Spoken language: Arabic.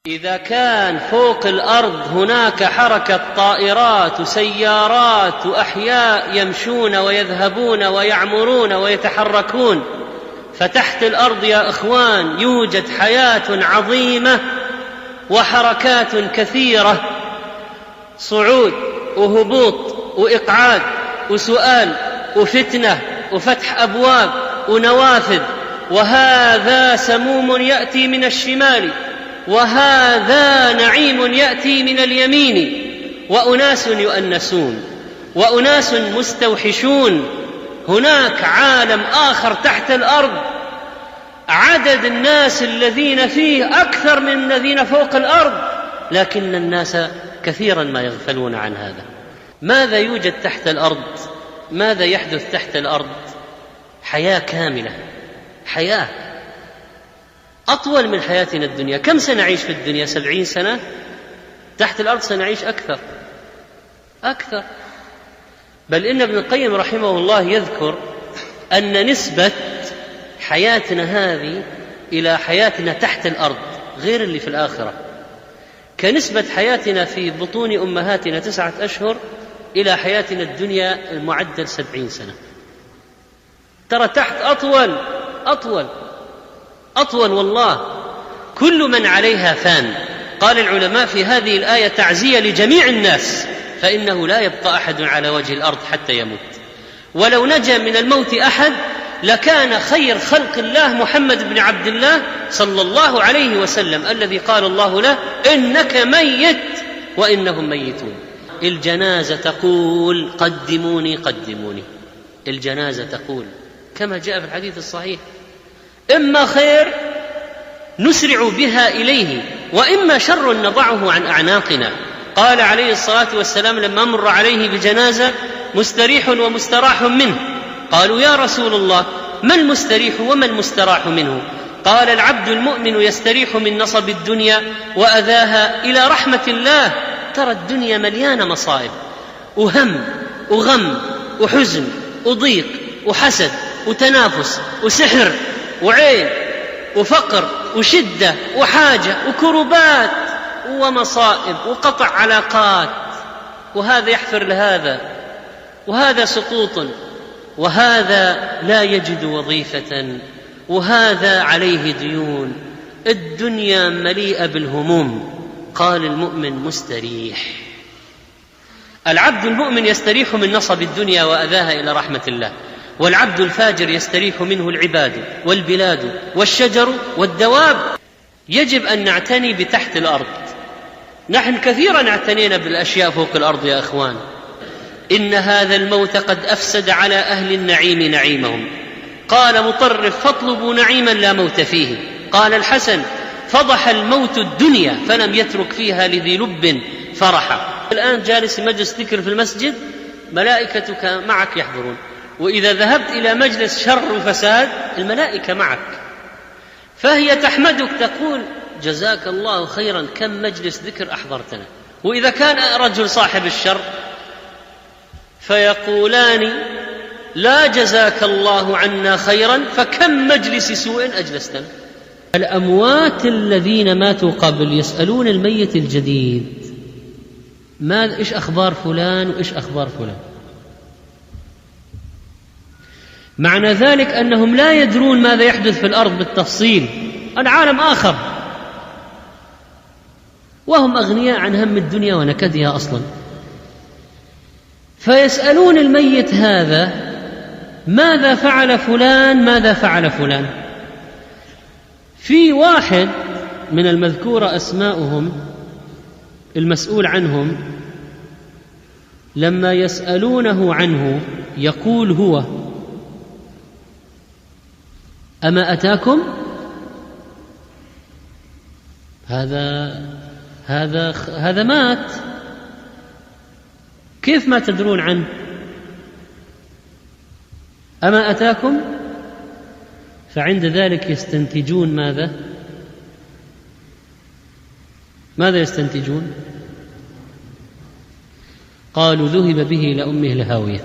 إذا كان فوق الأرض هناك حركة طائرات وسيارات وأحياء يمشون ويذهبون ويعمرون ويتحركون، فتحت الأرض يا إخوان يوجد حياة عظيمة وحركات كثيرة، صعود وهبوط وإقعاد وسؤال وفتنة وفتح أبواب ونوافذ، وهذا سموم يأتي من الشمال وهذا نعيم يأتي من اليمين، وأناس يؤنسون وأناس مستوحشون. هناك عالم آخر تحت الأرض عدد الناس الذين فيه أكثر من الذين فوق الأرض، لكن الناس كثيرا ما يغفلون عن هذا. ماذا يوجد تحت الأرض؟ ماذا يحدث تحت الأرض؟ حياة كاملة، حياة أطول من حياتنا الدنيا. كم سنعيش في الدنيا؟ 70 سنة. تحت الأرض سنعيش أكثر. بل إن ابن القيم رحمه الله يذكر أن نسبة حياتنا هذه إلى حياتنا تحت الأرض غير اللي في الآخرة، كنسبة حياتنا في بطون أمهاتنا 9 أشهر إلى حياتنا الدنيا المعدل 70 سنة. ترى تحت أطول والله. كل من عليها فان. قال العلماء في هذه الآية تعزية لجميع الناس، فإنه لا يبقى أحد على وجه الأرض حتى يموت، ولو نجا من الموت أحد لكان خير خلق الله محمد بن عبد الله صلى الله عليه وسلم، الذي قال الله له: إنك ميت وإنهم ميتون. الجنازة تقول: قدموني قدموني. الجنازة تقول كما جاء في الحديث الصحيح: إما خير نسرع بها إليه، وإما شر نضعه عن أعناقنا. قال عليه الصلاة والسلام لما مر عليه بجنازة: مستريح ومستراح منه. قالوا: يا رسول الله، ما المستريح وما المستراح منه؟ قال: العبد المؤمن يستريح من نصب الدنيا وأذاها إلى رحمة الله. ترى الدنيا مليانة مصائب وهم وغم وحزن وضيق وحسد وتنافس وسحر وعين وفقر وشدة وحاجة وكربات ومصائب وقطع علاقات، وهذا يحفر لهذا، وهذا سقوط، وهذا لا يجد وظيفة، وهذا عليه ديون. الدنيا مليئة بالهموم. قال: المؤمن مستريح. العبد المؤمن يستريح من نصب الدنيا وأذاها إلى رحمة الله، والعبد الفاجر يستريح منه العباد والبلاد والشجر والدواب. يجب أن نعتني بتحت الأرض. نحن كثيرا اعتنينا بالأشياء فوق الأرض يا أخوان. إن هذا الموت قد أفسد على أهل النعيم نعيمهم. قال مطرف: فاطلبوا نعيما لا موت فيه. قال الحسن: فضح الموت الدنيا فلم يترك فيها لذي لب فرحا. الآن جالس مجلس ذكر في المسجد، ملائكتك معك يحضرون، وإذا ذهبت إلى مجلس شر وفساد الملائكة معك، فهي تحمدك تقول: جزاك الله خيرا، كم مجلس ذكر أحضرتنا. وإذا كان رجل صاحب الشر فيقولان: لا جزاك الله عنا خيرا، فكم مجلس سوء أجلستنا. الأموات الذين ماتوا قبل يسألون الميت الجديد: إيش أخبار فلان وإيش أخبار فلان؟ معنى ذلك أنهم لا يدرون ماذا يحدث في الأرض بالتفصيل، العالم آخر، وهم أغنياء عن هم الدنيا ونكدها أصلا. فيسألون الميت هذا: ماذا فعل فلان ماذا فعل فلان؟ في واحد من المذكورة أسماؤهم المسؤول عنهم لما يسألونه عنه يقول هو: أما أتاكم؟ هذا مات، كيف ما تدرون عنه؟ أما أتاكم؟ فعند ذلك يستنتجون ماذا يستنتجون؟ قالوا: ذهب به إلى أمه الهاوية.